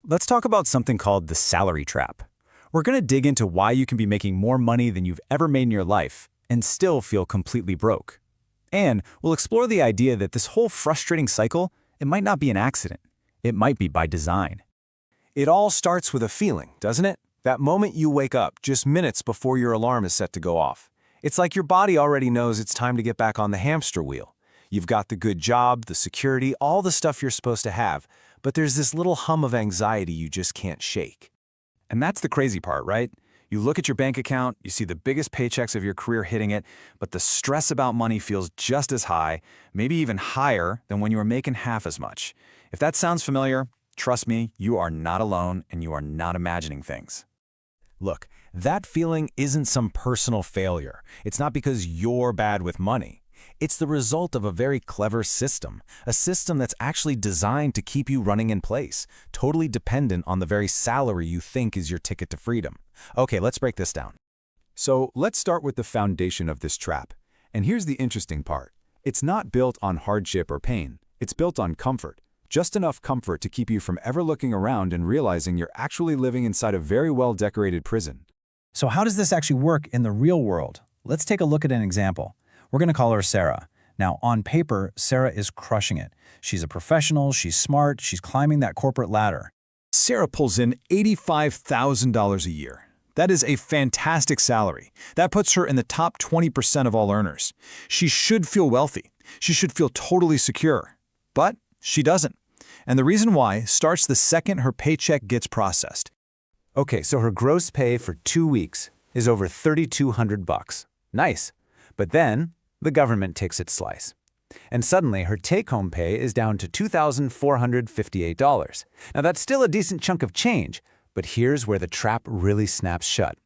let's talk about something called the salary trap. We're going to dig into why you can be making more money than you've ever made in your life and still feel completely broke. And we'll explore the idea that this whole frustrating cycle, it might not be an accident. It might be by design. It all starts with a feeling, doesn't it? That moment you wake up just minutes before your alarm is set to go off. It's like your body already knows it's time to get back on the hamster wheel. You've got the good job, the security, all the stuff you're supposed to have, but there's this little hum of anxiety you just can't shake. And that's the crazy part, right? You look at your bank account, you see the biggest paychecks of your career hitting it, but the stress about money feels just as high, maybe even higher than when you were making half as much. If that sounds familiar, trust me, you are not alone and you are not imagining things. Look, that feeling isn't some personal failure. It's not because you're bad with money. It's the result of a very clever system, a system that's actually designed to keep you running in place, totally dependent on the very salary you think is your ticket to freedom. Okay, let's break this down. So let's start with the foundation of this trap. And here's the interesting part. It's not built on hardship or pain. It's built on comfort. Just enough comfort to keep you from ever looking around and realizing you're actually living inside a very well-decorated prison. So how does this actually work in the real world? Let's take a look at an example. We're going to call her Sarah. Now, on paper, Sarah is crushing it. She's a professional, she's smart, she's climbing that corporate ladder. Sarah pulls in $85,000 a year. That is a fantastic salary. That puts her in the top 20% of all earners. She should feel wealthy. She should feel totally secure. But she doesn't. And the reason why starts the second her paycheck gets processed. Okay, so her gross pay for 2 weeks is over $3,200. Nice. But then the government takes its slice. And suddenly her take-home pay is down to $2,458. Now that's still a decent chunk of change, but here's where the trap really snaps shut.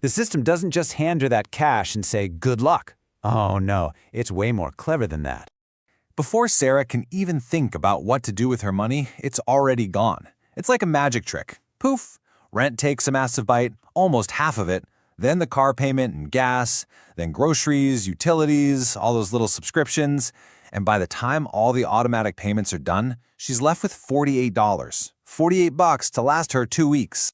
The system doesn't just hand her that cash and say, good luck. Oh no, it's way more clever than that. Before Sarah can even think about what to do with her money, it's already gone. It's like a magic trick. Poof! Rent takes a massive bite, almost half of it, then the car payment and gas, then groceries, utilities, all those little subscriptions, and by the time all the automatic payments are done, she's left with $48. 48 bucks to last her 2 weeks.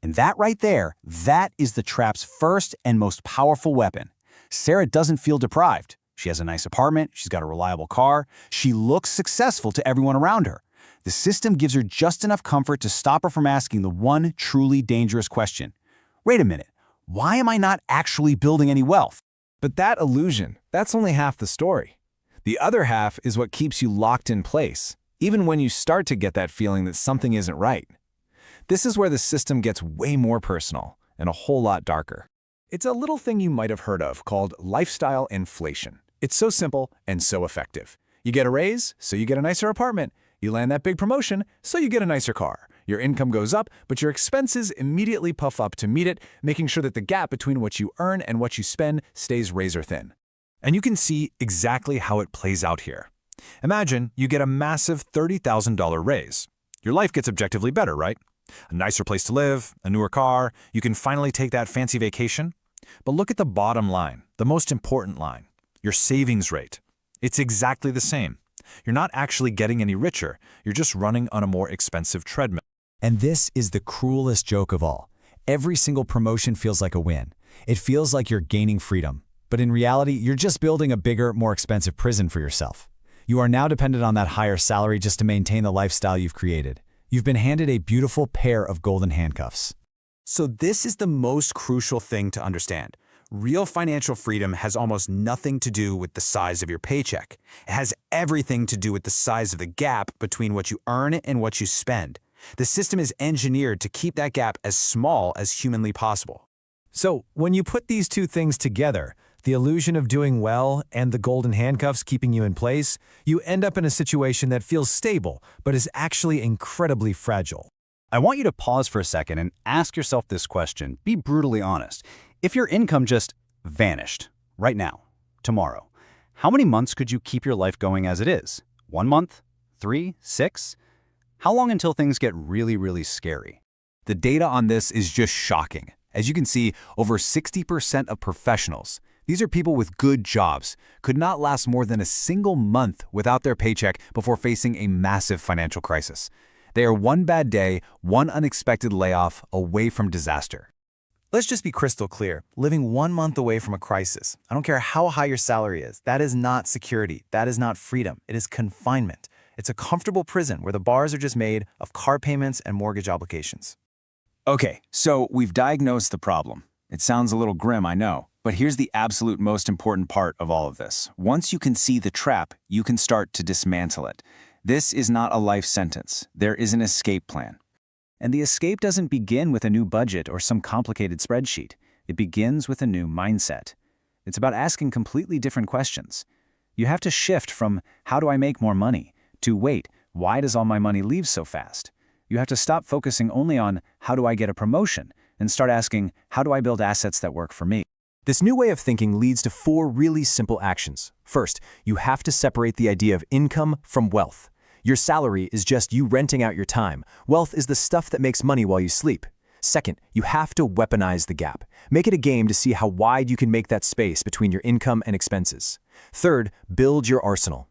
And that right there, that is the trap's first and most powerful weapon. Sarah doesn't feel deprived. She has a nice apartment, she's got a reliable car, she looks successful to everyone around her. The system gives her just enough comfort to stop her from asking the one truly dangerous question. Wait a minute, why am I not actually building any wealth? But that illusion, that's only half the story. The other half is what keeps you locked in place, even when you start to get that feeling that something isn't right. This is where the system gets way more personal and a whole lot darker. It's a little thing you might have heard of called lifestyle inflation. It's so simple and so effective. You get a raise, so you get a nicer apartment. You land that big promotion, so you get a nicer car. Your income goes up, but your expenses immediately puff up to meet it, making sure that the gap between what you earn and what you spend stays razor thin. And you can see exactly how it plays out here. Imagine you get a massive $30,000 raise. Your life gets objectively better, right? A nicer place to live, a newer car, you can finally take that fancy vacation. But look at the bottom line, the most important line, your savings rate. It's exactly the same. You're not actually getting any richer, you're just running on a more expensive treadmill. And this is the cruelest joke of all. Every single promotion feels like a win. It feels like you're gaining freedom. But in reality, you're just building a bigger, more expensive prison for yourself. You are now dependent on that higher salary just to maintain the lifestyle you've created. You've been handed a beautiful pair of golden handcuffs. So this is the most crucial thing to understand. Real financial freedom has almost nothing to do with the size of your paycheck. It has everything to do with the size of the gap between what you earn and what you spend. The system is engineered to keep that gap as small as humanly possible. So when you put these two things together, the illusion of doing well and the golden handcuffs keeping you in place, you end up in a situation that feels stable, but is actually incredibly fragile. I want you to pause for a second and ask yourself this question. Be brutally honest. If your income just vanished right now, tomorrow, how many months could you keep your life going as it is? 1 month? 3? 6? How long until things get really, really scary? The data on this is just shocking. As you can see, over 60% of professionals, these are people with good jobs, could not last more than a single month without their paycheck before facing a massive financial crisis. They are one bad day, one unexpected layoff away from disaster. Let's just be crystal clear. Living 1 month away from a crisis, I don't care how high your salary is, that is not security. That is not freedom. It is confinement. It's a comfortable prison where the bars are just made of car payments and mortgage obligations. Okay, so we've diagnosed the problem. It sounds a little grim, I know, but here's the absolute most important part of all of this. Once you can see the trap, you can start to dismantle it. This is not a life sentence. There is an escape plan. And the escape doesn't begin with a new budget or some complicated spreadsheet. It begins with a new mindset. It's about asking completely different questions. You have to shift from, how do I make more money, to, wait, why does all my money leave so fast? You have to stop focusing only on, how do I get a promotion, and start asking, how do I build assets that work for me? This new way of thinking leads to 4 really simple actions. First, you have to separate the idea of income from wealth. Your salary is just you renting out your time. Wealth is the stuff that makes money while you sleep. Second, you have to weaponize the gap. Make it a game to see how wide you can make that space between your income and expenses. Third, build your arsenal.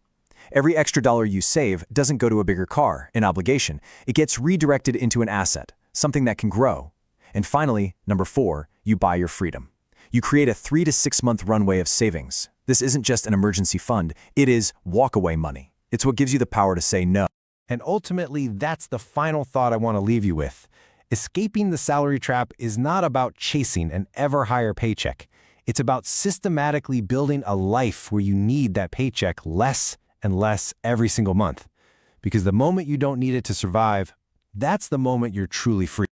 Every extra dollar you save doesn't go to a bigger car, an obligation. It gets redirected into an asset, something that can grow. And finally, number 4, you buy your freedom. You create a 3 to 6 month runway of savings. This isn't just an emergency fund, it is walk-away money. It's what gives you the power to say no. And ultimately, that's the final thought I want to leave you with. Escaping the salary trap is not about chasing an ever higher paycheck. It's about systematically building a life where you need that paycheck less and less every single month. Because the moment you don't need it to survive, that's the moment you're truly free.